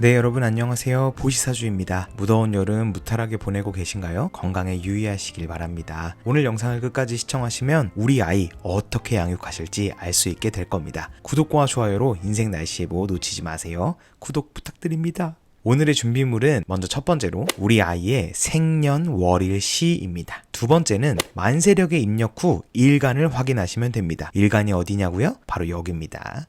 네, 여러분 안녕하세요. 보시사주입니다. 무더운 여름 무탈하게 보내고 계신가요? 건강에 유의하시길 바랍니다. 오늘 영상을 끝까지 시청하시면 우리 아이 어떻게 양육하실지 알 수 있게 될 겁니다. 구독과 좋아요로 인생 날씨예보 놓치지 마세요. 구독 부탁드립니다. 오늘의 준비물은 먼저 첫 번째로 우리 아이의 생년월일시입니다. 두 번째는 만세력에 입력 후 일간을 확인하시면 됩니다. 일간이 어디냐고요? 바로 여기입니다.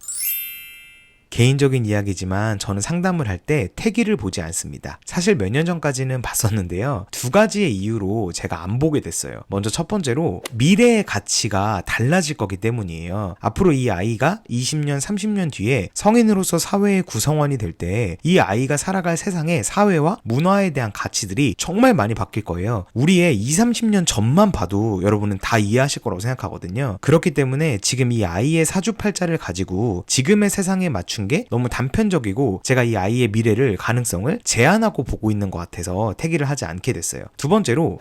개인적인 이야기지만 저는 상담을 할 때 태기를 보지 않습니다. 사실 몇 년 전까지는 봤었는데요. 두 가지의 이유로 제가 안 보게 됐어요. 먼저 첫 번째로 미래의 가치가 달라질 거기 때문이에요. 앞으로 이 아이가 20년, 30년 뒤에 성인으로서 사회의 구성원이 될 때 이 아이가 살아갈 세상의 사회와 문화에 대한 가치들이 정말 많이 바뀔 거예요. 우리의 20, 30년 전만 봐도 여러분은 다 이해하실 거라고 생각하거든요. 그렇기 때문에 지금 이 아이의 사주팔자를 가지고 지금의 세상에 맞춘 게 너무 단편적이고 제가 이 아이의 미래를 가능성을 제한하고 보고 있는 것 같아서 태기를 하지 않게 됐어요. 두 번째로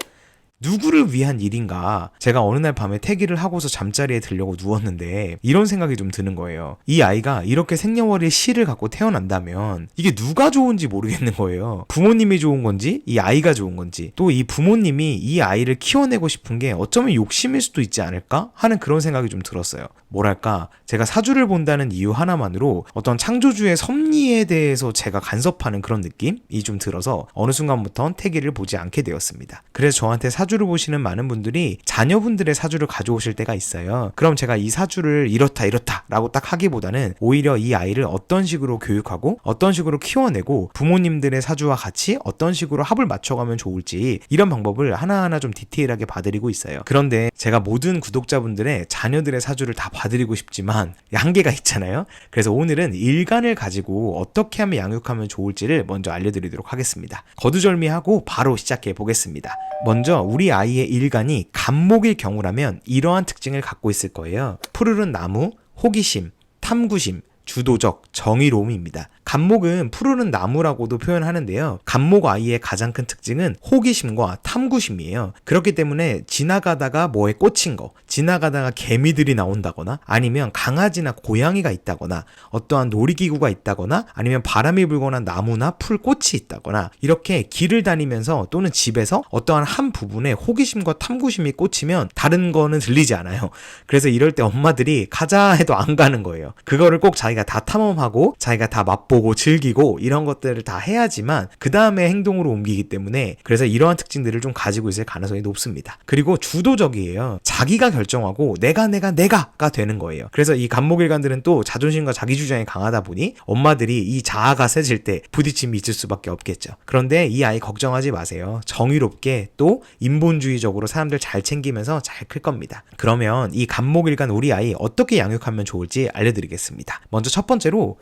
누구를 위한 일인가? 제가 어느 날 밤에 태기를 하고서 잠자리에 들려고 누웠는데 이런 생각이 좀 드는 거예요. 이 아이가 이렇게 생년월일 시를 갖고 태어난다면 이게 누가 좋은지 모르겠는 거예요. 부모님이 좋은 건지 이 아이가 좋은 건지 또 이 부모님이 이 아이를 키워내고 싶은 게 어쩌면 욕심일 수도 있지 않을까 하는 그런 생각이 좀 들었어요. 뭐랄까, 제가 사주를 본다는 이유 하나만으로 어떤 창조주의 섭리에 대해서 제가 간섭하는 그런 느낌이 좀 들어서 어느 순간부터 태기를 보지 않게 되었습니다. 그래서 저한테 사주를 보시는 많은 분들이 자녀분들의 사주를 가져오실 때가 있어요. 그럼 제가 이 사주를 이렇다 라고 딱 하기보다는 오히려 이 아이를 어떤 식으로 교육하고 어떤 식으로 키워내고 부모님들의 사주와 같이 어떤 식으로 합을 맞춰가면 좋을지 이런 방법을 하나하나 좀 디테일하게 봐드리고 있어요. 그런데 제가 모든 구독자분들의 자녀들의 사주를 다 봐드리고 싶지만 한계가 있잖아요. 그래서 오늘은 일간을 가지고 어떻게 하면 양육하면 좋을지를 먼저 알려드리도록 하겠습니다. 거두절미하고 바로 시작해 보겠습니다. 먼저 우리 아이의 일간이 간목일 경우라면 이러한 특징을 갖고 있을 거예요. 푸르른 나무, 호기심, 탐구심, 주도적, 정의로움입니다. 간목은 푸르른 나무라고도 표현하는데요. 간목 아이의 가장 큰 특징은 호기심과 탐구심이에요. 그렇기 때문에 지나가다가 뭐에 꽂힌 거, 지나가다가 개미들이 나온다거나 아니면 강아지나 고양이가 있다거나 어떠한 놀이기구가 있다거나 아니면 바람이 불거나 나무나 풀꽃이 있다거나 이렇게 길을 다니면서 또는 집에서 어떠한 한 부분에 호기심과 탐구심이 꽂히면 다른 거는 들리지 않아요. 그래서 이럴 때 엄마들이 가자 해도 안 가는 거예요. 그거를 꼭 자기가 다 탐험하고 자기가 다 맛보고 즐기고 이런 것들을 다 해야지만 그 다음에 행동으로 옮기기 때문에 그래서 이러한 특징들을 좀 가지고 있을 가능성이 높습니다. 그리고 주도적이에요. 자기가 결정하고 내가가 되는 거예요. 그래서 이 간목일간들은 또 자존심과 자기주장이 강하다 보니 엄마들이 이 자아가 세질 때 부딪힘이 있을 수밖에 없겠죠. 그런데 이 아이 걱정하지 마세요. 정의롭게 또 인본주의적으로 사람들 잘 챙기면서 잘 클 겁니다. 그러면 이 간목일간 우리 아이 어떻게 양육하면 좋을지 알려드리겠습니다. 먼저 첫 번째로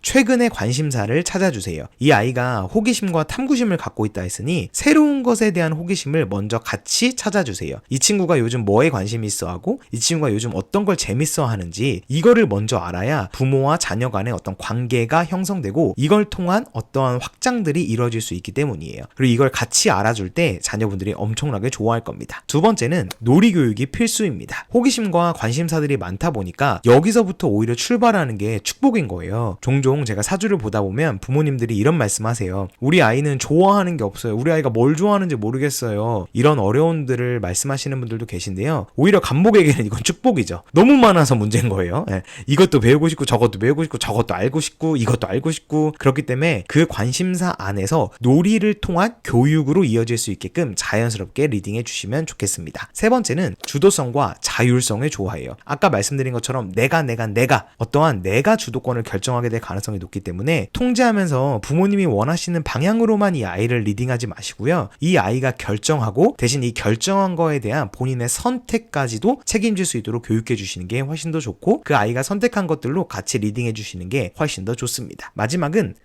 최근의 관심사를 찾아주세요. 이 아이가 호기심과 탐구심을 갖고 있다 했으니 새로운 것에 대한 호기심을 먼저 같이 찾아주세요. 이 친구가 요즘 뭐에 관심이 있어 하고 이 친구가 요즘 어떤 걸 재밌어 하는지 이거를 먼저 알아야 부모와 자녀 간의 어떤 관계가 형성되고 이걸 통한 어떠한 확장들이 이루어질 수 있기 때문이에요. 그리고 이걸 같이 알아줄 때 자녀분들이 엄청나게 좋아할 겁니다. 두 번째는 놀이교육이 필수입니다. 호기심과 관심사들이 많다 보니까 여기서부터 오히려 출발하는 게 축복인 거예요. 종종 제가 사주를 보다 보면 부모님들이 이런 말씀하세요. 우리 아이는 좋아하는 게 없어요. 우리 아이가 뭘 좋아하는지 모르겠어요. 이런 어려움들을 말씀하시는 분들도 계신데요. 오히려 간목에게는 이건 축복이죠. 너무 많아서 문제인 거예요. 이것도 배우고 싶고 저것도 배우고 싶고 저것도 알고 싶고 이것도 알고 싶고 그렇기 때문에 그 관심사 안에서 놀이를 통한 교육으로 이어질 수 있게끔 자연스럽게 리딩해 주시면 좋겠습니다. 세 번째는 주도성과 자율성을 좋아해요. 아까 말씀드린 것처럼 내가 어떠한 내가 주도권을 결정하게 될 가능성이 높기 때문에 통제하면서 부모님이 원하시는 방향으로만 이 아이를 리딩하지 마시고요. 이 아이가 결정하고 대신 이 결정한 거에 대한 본인의 선택까지도 책임질 수 있도록 교육해 주시는 게 훨씬 더 좋고 그 아이가 선택한 것들로 같이 리딩해 주시는 게 훨씬 더 좋습니다. 마지막은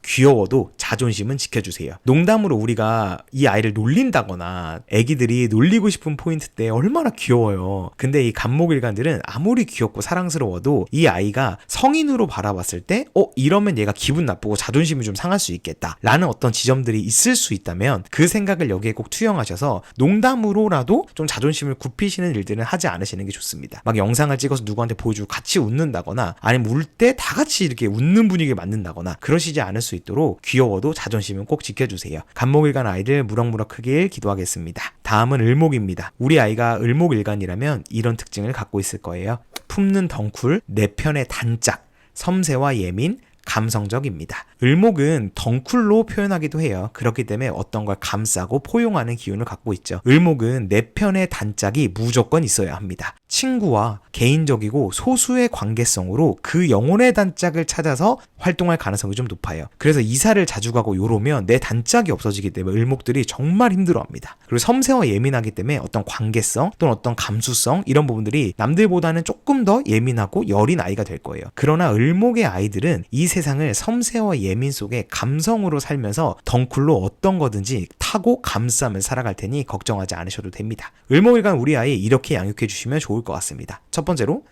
귀여워도 자존심은 지켜주세요. 농담으로 우리가 이 아이를 놀린다거나 애기들이 놀리고 싶은 포인트 때 얼마나 귀여워요. 근데 이 간목일간들은 아무리 귀엽고 사랑스러워도 이 아이가 성인으로 바라봤을 때 이러면 얘가 기분 나쁘고 자존심이 좀 상할 수 있겠다 라는 어떤 지점들이 있을 수 있다면 그 생각을 여기에 꼭 투영하셔서 농담으로라도 좀 자존심을 굽히시는 일들은 하지 않으시는 게 좋습니다. 막 영상을 찍어서 누구한테 보여주고 같이 웃는다거나 아니면 울 때 다 같이 이렇게 웃는 분위기를 만든다거나 그러시지 않을 수 수 있도록 귀여워도 자존심은 꼭 지켜주세요. 간목일간 아이들 무럭무럭 크길 기도하겠습니다. 다음은 을목입니다. 우리 아이가 을목일간이라면 이런 특징을 갖고 있을 거예요. 품는 덩쿨, 내 편의 단짝, 섬세와 예민, 감성적입니다. 을목은 덩쿨로 표현하기도 해요. 그렇기 때문에 어떤 걸 감싸고 포용하는 기운을 갖고 있죠. 을목은 내 편의 단짝이 무조건 있어야 합니다. 친구와 개인적이고 소수의 관계성으로 그 영혼의 단짝을 찾아서 활동할 가능성이 좀 높아요. 그래서 이사를 자주 가고 요러면 내 단짝이 없어지기 때문에 을목들이 정말 힘들어합니다. 그리고 섬세와 예민하기 때문에 어떤 관계성 또는 어떤 감수성 이런 부분들이 남들보다는 조금 더 예민하고 여린 아이가 될 거예요. 그러나 을목의 아이들은 이 세상을 섬세와 예민 속에 감성으로 살면서 덩쿨로 어떤 거든지 타고 감싸면서 살아갈 테니 걱정하지 않으셔도 됩니다. 을목일간 우리 아이 이렇게 양육해 주시면 좋을 것 같습니다. 첫 번째로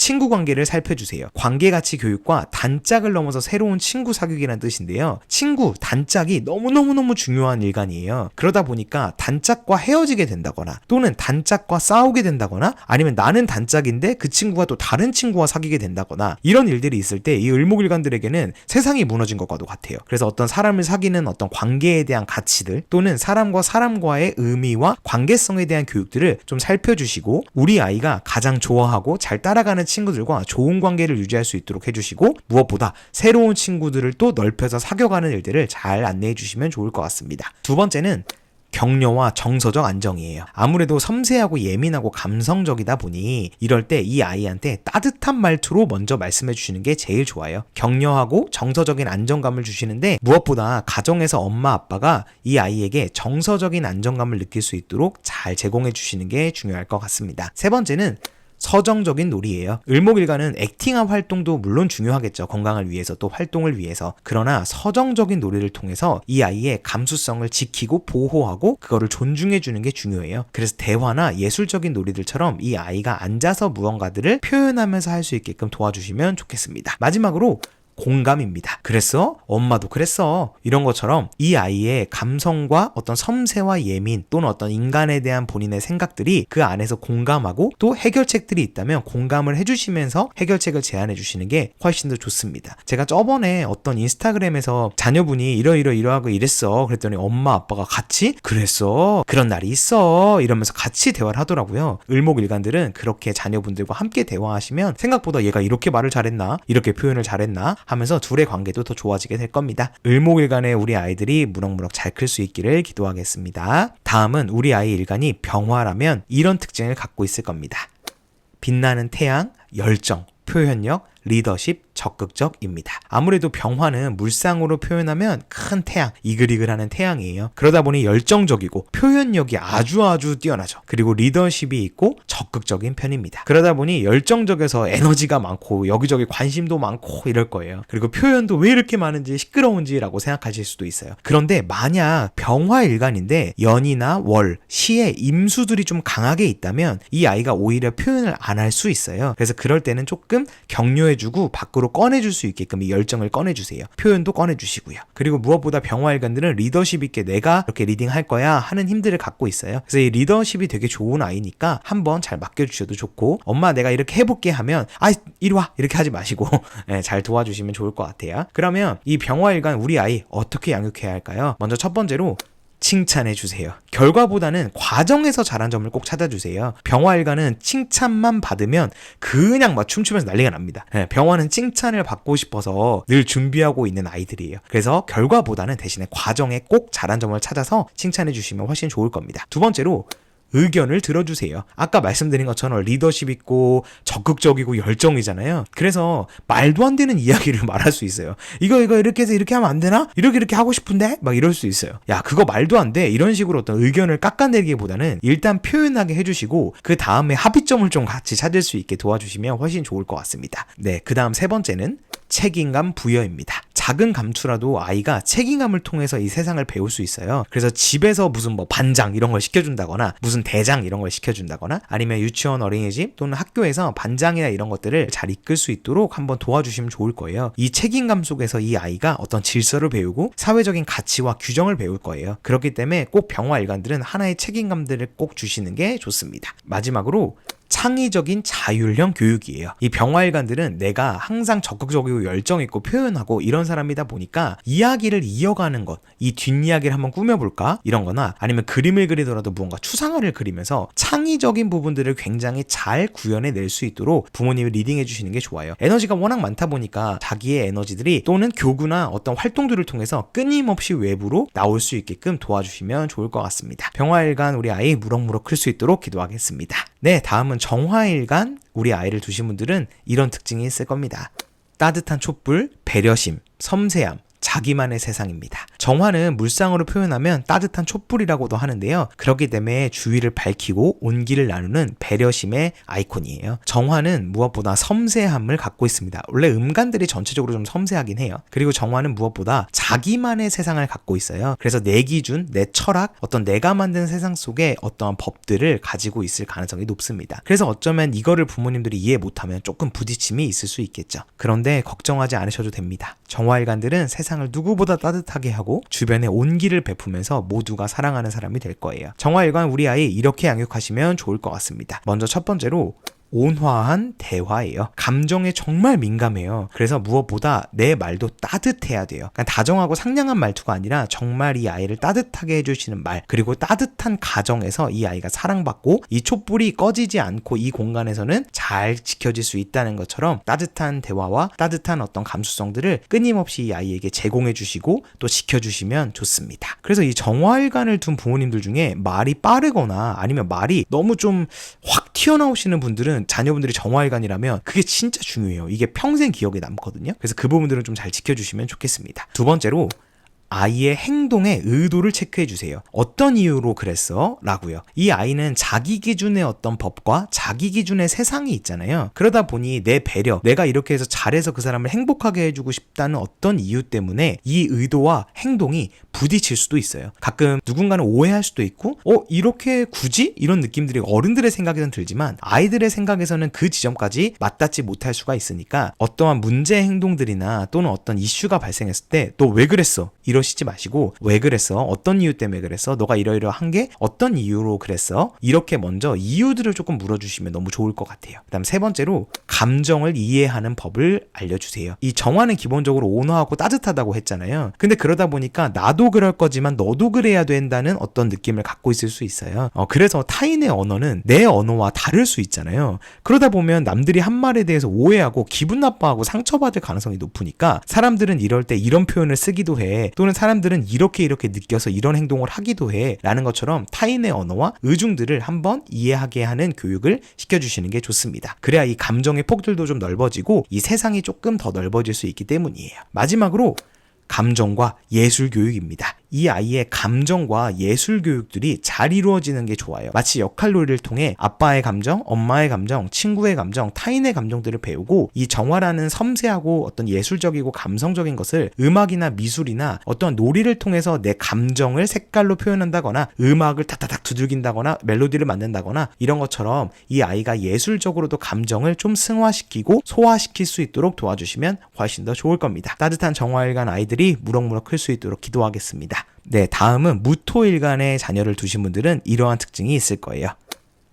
친구 관계를 살펴주세요. 관계가치 교육과 단짝을 넘어서 새로운 친구 사귀기라는 뜻인데요. 친구, 단짝이 너무너무 중요한 일간이에요. 그러다 보니까 단짝과 헤어지게 된다거나 또는 단짝과 싸우게 된다거나 아니면 나는 단짝인데 그 친구가 또 다른 친구와 사귀게 된다거나 이런 일들이 있을 때 이 을목일간들에게는 세상이 무너진 것과도 같아요. 그래서 어떤 사람을 사귀는 어떤 관계에 대한 가치들 또는 사람과 사람과의 의미와 관계성에 대한 교육들을 좀 살펴주시고 우리 아이가 가장 좋아하고 잘 따라가는 친구들과 좋은 관계를 유지할 수 있도록 해주시고 무엇보다 새로운 친구들을 또 넓혀서 사귀어가는 일들을 잘 안내해 주시면 좋을 것 같습니다. 두 번째는 격려와 정서적 안정이에요. 아무래도 섬세하고 예민하고 감성적이다 보니 이럴 때 이 아이한테 따뜻한 말투로 먼저 말씀해 주시는 게 제일 좋아요. 격려하고 정서적인 안정감을 주시는데 무엇보다 가정에서 엄마 아빠가 이 아이에게 정서적인 안정감을 느낄 수 있도록 잘 제공해 주시는 게 중요할 것 같습니다. 세 번째는 서정적인 놀이예요. 을목일간은 액팅한 활동도 물론 중요하겠죠. 건강을 위해서 또 활동을 위해서. 그러나 서정적인 놀이를 통해서 이 아이의 감수성을 지키고 보호하고 그거를 존중해 주는 게 중요해요. 그래서 대화나 예술적인 놀이들처럼 이 아이가 앉아서 무언가들을 표현하면서 할 수 있게끔 도와주시면 좋겠습니다. 마지막으로 공감입니다. 그랬어? 엄마도 그랬어. 이런 것처럼 이 아이의 감성과 어떤 섬세와 예민 또는 어떤 인간에 대한 본인의 생각들이 그 안에서 공감하고 또 해결책들이 있다면 공감을 해주시면서 해결책을 제안해 주시는 게 훨씬 더 좋습니다. 제가 저번에 어떤 인스타그램에서 자녀분이 이러하고 이랬어. 그랬더니 엄마 아빠가 같이 그랬어. 그런 날이 있어. 이러면서 같이 대화를 하더라고요. 을목일간들은 그렇게 자녀분들과 함께 대화하시면 생각보다 얘가 이렇게 말을 잘했나? 이렇게 표현을 잘했나? 하면서 둘의 관계도 더 좋아지게 될 겁니다. 을목일간의 우리 아이들이 무럭무럭 잘 클 수 있기를 기도하겠습니다. 다음은 우리 아이 일간이 병화라면 이런 특징을 갖고 있을 겁니다. 빛나는 태양, 열정, 표현력, 리더십, 적극적입니다. 아무래도 병화는 물상으로 표현하면 큰 태양, 이글이글하는 태양이에요. 그러다 보니 열정적이고 표현력이 아주 뛰어나죠. 그리고 리더십이 있고 적극적인 편입니다. 그러다 보니 열정적에서 에너지가 많고 여기저기 관심도 많고 이럴 거예요. 그리고 표현도 왜 이렇게 많은지 시끄러운지라고 생각하실 수도 있어요. 그런데 만약 병화일간인데 연이나 월, 시에 임수들이 좀 강하게 있다면 이 아이가 오히려 표현을 안 할 수 있어요. 그래서 그럴 때는 조금 격려해주고 밖으로 꺼내줄 수 있게끔 이 열정을 꺼내주세요. 표현도 꺼내주시고요. 그리고 무엇보다 병화일간들은 리더십 있게 내가 이렇게 리딩할 거야 하는 힘들을 갖고 있어요. 그래서 이 리더십이 되게 좋은 아이니까 한번 잘 맡겨주셔도 좋고 엄마 내가 이렇게 해볼게 하면 이리 와 이렇게 하지 마시고 네, 잘 도와주시면 좋을 것 같아요. 그러면 이 병화일간 우리 아이 어떻게 양육해야 할까요? 먼저 첫 번째로 칭찬해 주세요. 결과보다는 과정에서 잘한 점을 꼭 찾아주세요. 병화일간은 칭찬만 받으면 그냥 막 춤추면서 난리가 납니다. 병화는 칭찬을 받고 싶어서 늘 준비하고 있는 아이들이에요. 그래서 결과보다는 대신에 과정에 꼭 잘한 점을 찾아서 칭찬해 주시면 훨씬 좋을 겁니다. 두 번째로 의견을 들어주세요. 아까 말씀드린 것처럼 리더십 있고 적극적이고 열정이잖아요. 그래서 말도 안 되는 이야기를 말할 수 있어요. 이거 이렇게 해서 이렇게 하면 안 되나? 이렇게 하고 싶은데? 막 이럴 수 있어요. 야 그거 말도 안 돼. 이런 식으로 어떤 의견을 깎아내리기보다는 일단 표현하게 해주시고 그 다음에 합의점을 좀 같이 찾을 수 있게 도와주시면 훨씬 좋을 것 같습니다. 네, 그 다음 세 번째는 책임감 부여입니다. 작은 감투라도 아이가 책임감을 통해서 이 세상을 배울 수 있어요. 그래서 집에서 무슨 반장 이런 걸 시켜준다거나 무슨 대장 이런 걸 시켜준다거나 아니면 유치원 어린이집 또는 학교에서 반장이나 이런 것들을 잘 이끌 수 있도록 한번 도와주시면 좋을 거예요. 이 책임감 속에서 이 아이가 어떤 질서를 배우고 사회적인 가치와 규정을 배울 거예요. 그렇기 때문에 꼭 병화일간들은 하나의 책임감들을 꼭 주시는 게 좋습니다. 마지막으로 창의적인 자율형 교육이에요. 이 병화일관들은 내가 항상 적극적이고 열정있고 표현하고 이런 사람이다 보니까 이야기를 이어가는 것, 이 뒷이야기를 한번 꾸며볼까? 이런 거나 아니면 그림을 그리더라도 무언가 추상화를 그리면서 창의적인 부분들을 굉장히 잘 구현해낼 수 있도록 부모님이 리딩해 주시는 게 좋아요. 에너지가 워낙 많다 보니까 자기의 에너지들이 또는 교구나 어떤 활동들을 통해서 끊임없이 외부로 나올 수 있게끔 도와주시면 좋을 것 같습니다. 병화일간 우리 아이 무럭무럭 클 수 있도록 기도하겠습니다. 네, 다음은 정화일간 우리 아이를 두신 분들은 이런 특징이 있을 겁니다. 따뜻한 촛불, 배려심, 섬세함, 자기만의 세상입니다. 정화는 물상으로 표현하면 따뜻한 촛불이라고도 하는데요. 그렇기 때문에 주위를 밝히고 온기를 나누는 배려심의 아이콘이에요. 정화는 무엇보다 섬세함을 갖고 있습니다. 원래 음간들이 전체적으로 좀 섬세하긴 해요. 그리고 정화는 무엇보다 자기만의 세상을 갖고 있어요. 그래서 내 기준, 내 철학, 어떤 내가 만든 세상 속에 어떠한 법들을 가지고 있을 가능성이 높습니다. 그래서 어쩌면 이거를 부모님들이 이해 못하면 조금 부딪힘이 있을 수 있겠죠. 그런데 걱정하지 않으셔도 됩니다. 정화일간들은 세상을 누구보다 따뜻하게 하고 주변에 온기를 베푸면서 모두가 사랑하는 사람이 될 거예요. 정화일관 우리 아이 이렇게 양육하시면 좋을 것 같습니다. 먼저 첫 번째로 온화한 대화예요. 감정에 정말 민감해요. 그래서 무엇보다 내 말도 따뜻해야 돼요. 그러니까 다정하고 상냥한 말투가 아니라 정말 이 아이를 따뜻하게 해주시는 말, 그리고 따뜻한 가정에서 이 아이가 사랑받고 이 촛불이 꺼지지 않고 이 공간에서는 잘 지켜질 수 있다는 것처럼 따뜻한 대화와 따뜻한 어떤 감수성들을 끊임없이 이 아이에게 제공해 주시고 또 지켜주시면 좋습니다. 그래서 이 정화일관을 둔 부모님들 중에 말이 빠르거나 아니면 말이 너무 좀 확 튀어나오시는 분들은 자녀분들이 정화일관이라면 그게 진짜 중요해요. 이게 평생 기억에 남거든요. 그래서 그 부분들은 좀 잘 지켜주시면 좋겠습니다. 두 번째로 아이의 행동의 의도를 체크해 주세요. 어떤 이유로 그랬어? 라고요. 이 아이는 자기 기준의 어떤 법과 자기 기준의 세상이 있잖아요. 그러다 보니 내 배려, 내가 이렇게 해서 잘해서 그 사람을 행복하게 해주고 싶다는 어떤 이유 때문에 이 의도와 행동이 부딪힐 수도 있어요. 가끔 누군가는 오해할 수도 있고 이렇게 굳이? 이런 느낌들이 어른들의 생각에는 들지만 아이들의 생각에서는 그 지점까지 맞닿지 못할 수가 있으니까 어떠한 문제 행동들이나 또는 어떤 이슈가 발생했을 때 너 왜 그랬어? 이러시지 마시고 왜 그랬어? 어떤 이유 때문에 그랬어? 너가 이러이러한 게 어떤 이유로 그랬어? 이렇게 먼저 이유들을 조금 물어주시면 너무 좋을 것 같아요. 그다음 세 번째로 감정을 이해하는 법을 알려주세요. 이 정화는 기본적으로 온화하고 따뜻하다고 했잖아요. 근데 그러다 보니까 나도 그럴 거지만 너도 그래야 된다는 어떤 느낌을 갖고 있을 수 있어요. 그래서 타인의 언어는 내 언어와 다를 수 있잖아요. 그러다 보면 남들이 한 말에 대해서 오해하고 기분 나빠하고 상처받을 가능성이 높으니까 사람들은 이럴 때 이런 표현을 쓰기도 해. 또는 사람들은 이렇게 느껴서 이런 행동을 하기도 해 라는 것처럼 타인의 언어와 의중들을 한번 이해하게 하는 교육을 시켜주시는 게 좋습니다. 그래야 이 감정의 폭들도 좀 넓어지고 이 세상이 조금 더 넓어질 수 있기 때문이에요. 마지막으로 감정과 예술 교육입니다. 이 아이의 감정과 예술 교육들이 잘 이루어지는 게 좋아요. 마치 역할놀이를 통해 아빠의 감정, 엄마의 감정, 친구의 감정, 타인의 감정들을 배우고 이 정화라는 섬세하고 어떤 예술적이고 감성적인 것을 음악이나 미술이나 어떤 놀이를 통해서 내 감정을 색깔로 표현한다거나 음악을 타타닥 두들긴다거나 멜로디를 만든다거나 이런 것처럼 이 아이가 예술적으로도 감정을 좀 승화시키고 소화시킬 수 있도록 도와주시면 훨씬 더 좋을 겁니다. 따뜻한 정화일간 아이들이 무럭무럭 클 수 있도록 기도하겠습니다. 네, 다음은 무토일간의 자녀를 두신 분들은 이러한 특징이 있을 거예요.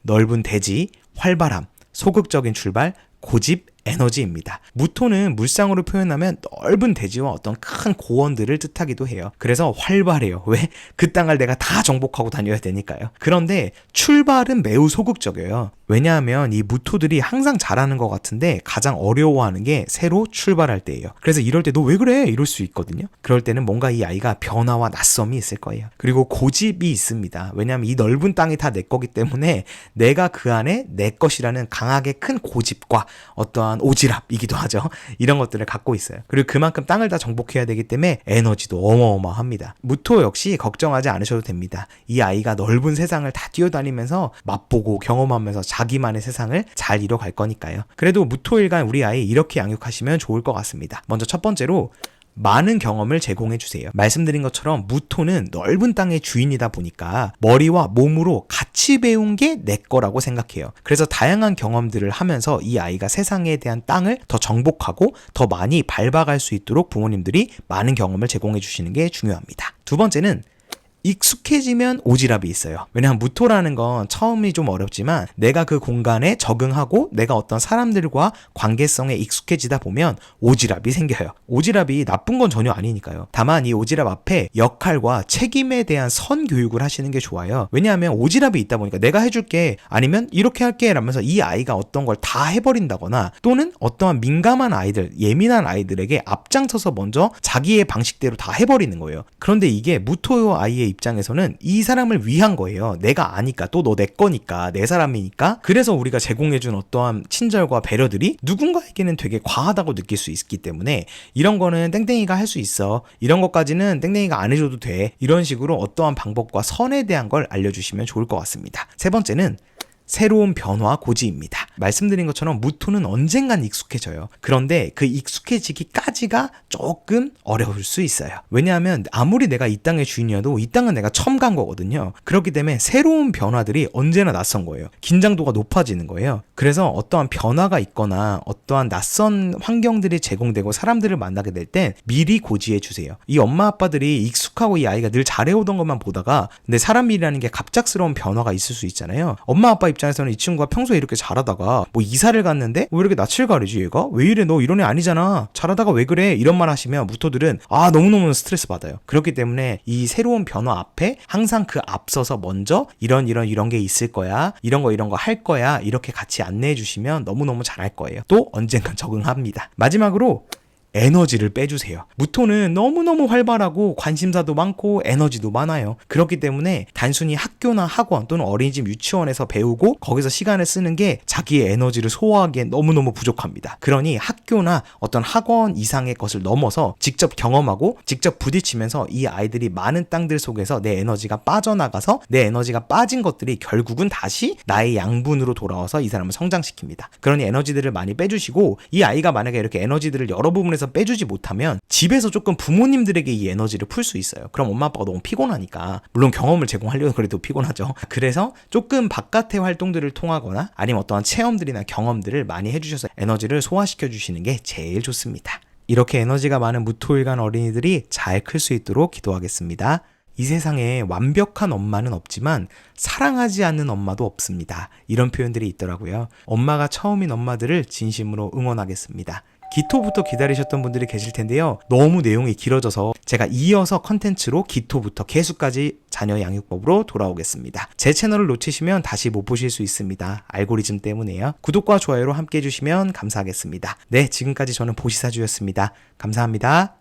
넓은 대지, 활발함, 소극적인 출발, 고집, 에너지입니다. 무토는 물상으로 표현하면 넓은 대지와 어떤 큰 고원들을 뜻하기도 해요. 그래서 활발해요. 왜? 그 땅을 내가 다 정복하고 다녀야 되니까요. 그런데 출발은 매우 소극적이에요. 왜냐하면 이 무토들이 항상 잘하는 것 같은데 가장 어려워하는 게 새로 출발할 때예요. 그래서 이럴 때 너 왜 그래? 이럴 수 있거든요. 그럴 때는 뭔가 이 아이가 변화와 낯섦이 있을 거예요. 그리고 고집이 있습니다. 왜냐하면 이 넓은 땅이 다 내 거기 때문에 내가 그 안에 내 것이라는 강하게 큰 고집과 어떠한 오지랖이기도 하죠. 이런 것들을 갖고 있어요. 그리고 그만큼 땅을 다 정복해야 되기 때문에 에너지도 어마어마합니다. 무토 역시 걱정하지 않으셔도 됩니다. 이 아이가 넓은 세상을 다 뛰어다니면서 맛보고 경험하면서 자기만의 세상을 잘 이뤄갈 거니까요. 그래도 무토일간 우리 아이 이렇게 양육하시면 좋을 것 같습니다. 먼저 첫 번째로 많은 경험을 제공해 주세요. 말씀드린 것처럼 무토는 넓은 땅의 주인이다 보니까 머리와 몸으로 같이 배운 게 내 거라고 생각해요. 그래서 다양한 경험들을 하면서 이 아이가 세상에 대한 땅을 더 정복하고 더 많이 밟아갈 수 있도록 부모님들이 많은 경험을 제공해 주시는 게 중요합니다. 두 번째는 익숙해지면 오지랖이 있어요. 왜냐하면 무토라는 건 처음이 좀 어렵지만 내가 그 공간에 적응하고 내가 어떤 사람들과 관계성에 익숙해지다 보면 오지랖이 생겨요. 오지랖이 나쁜 건 전혀 아니니까요. 다만 이 오지랖 앞에 역할과 책임에 대한 선 교육을 하시는 게 좋아요. 왜냐하면 오지랖이 있다 보니까 내가 해줄게 아니면 이렇게 할게 라면서 이 아이가 어떤 걸 다 해버린다거나 또는 어떠한 민감한 아이들, 예민한 아이들에게 앞장서서 먼저 자기의 방식대로 다 해버리는 거예요. 그런데 이게 무토 아이의 입장에서는 이 사람을 위한 거예요. 내가 아니까 또 너 내 거니까 내 사람이니까. 그래서 우리가 제공해준 어떠한 친절과 배려들이 누군가에게는 되게 과하다고 느낄 수 있기 때문에 이런 거는 땡땡이가 할 수 있어. 이런 것까지는 땡땡이가 안 해줘도 돼. 이런 식으로 어떠한 방법과 선에 대한 걸 알려주시면 좋을 것 같습니다. 세 번째는 새로운 변화 고지입니다. 말씀드린 것처럼 무토는 언젠간 익숙해져요. 그런데 그 익숙해지기까지가 조금 어려울 수 있어요. 왜냐하면 아무리 내가 이 땅의 주인이어도 이 땅은 내가 처음 간 거거든요. 그렇기 때문에 새로운 변화들이 언제나 낯선 거예요. 긴장도가 높아지는 거예요. 그래서 어떠한 변화가 있거나 어떠한 낯선 환경들이 제공되고 사람들을 만나게 될 땐 미리 고지해 주세요. 이 엄마 아빠들이 익숙하고 이 아이가 늘 잘해오던 것만 보다가 근데 사람 일이라는 게 갑작스러운 변화가 있을 수 있잖아요. 엄마 아빠 입장에서는 이 친구가 평소에 이렇게 잘하다가 뭐 이사를 갔는데 왜 이렇게 낯을 가리지 얘가? 왜 이래? 너 이런 애 아니잖아. 잘하다가 왜 그래? 이런 말 하시면 무토들은 너무너무 스트레스 받아요. 그렇기 때문에 이 새로운 변화 앞에 항상 그 앞서서 먼저 이런 게 있을 거야. 이런 거 할 거야. 이렇게 같이 안내해 주시면 너무너무 잘할 거예요. 또 언젠간 적응합니다. 마지막으로 에너지를 빼주세요. 무토는 너무너무 활발하고 관심사도 많고 에너지도 많아요. 그렇기 때문에 단순히 학교나 학원 또는 어린이집 유치원에서 배우고 거기서 시간을 쓰는 게 자기의 에너지를 소화하기엔 너무너무 부족합니다. 그러니 학교나 어떤 학원 이상의 것을 넘어서 직접 경험하고 직접 부딪히면서 이 아이들이 많은 땅들 속에서 내 에너지가 빠져나가서 내 에너지가 빠진 것들이 결국은 다시 나의 양분으로 돌아와서 이 사람을 성장시킵니다. 그러니 에너지들을 많이 빼주시고 이 아이가 만약에 이렇게 에너지들을 여러 부분에서 빼주지 못하면 집에서 조금 부모님들에게 이 에너지를 풀 수 있어요. 그럼 엄마 아빠가 너무 피곤하니까 물론 경험을 제공하려고 그래도 피곤하죠. 그래서 조금 바깥의 활동들을 통하거나 아니면 어떠한 체험들이나 경험들을 많이 해주셔서 에너지를 소화시켜 주시는 게 제일 좋습니다. 이렇게 에너지가 많은 무토일간 어린이들이 잘 클 수 있도록 기도하겠습니다. 이 세상에 완벽한 엄마는 없지만 사랑하지 않는 엄마도 없습니다. 이런 표현들이 있더라고요. 엄마가 처음인 엄마들을 진심으로 응원하겠습니다. 기토부터 기다리셨던 분들이 계실 텐데요. 너무 내용이 길어져서 제가 이어서 컨텐츠로 기토부터 개수까지 자녀 양육법으로 돌아오겠습니다. 제 채널을 놓치시면 다시 못 보실 수 있습니다. 알고리즘 때문에요. 구독과 좋아요로 함께 해주시면 감사하겠습니다. 네, 지금까지 저는 보시사주였습니다. 감사합니다.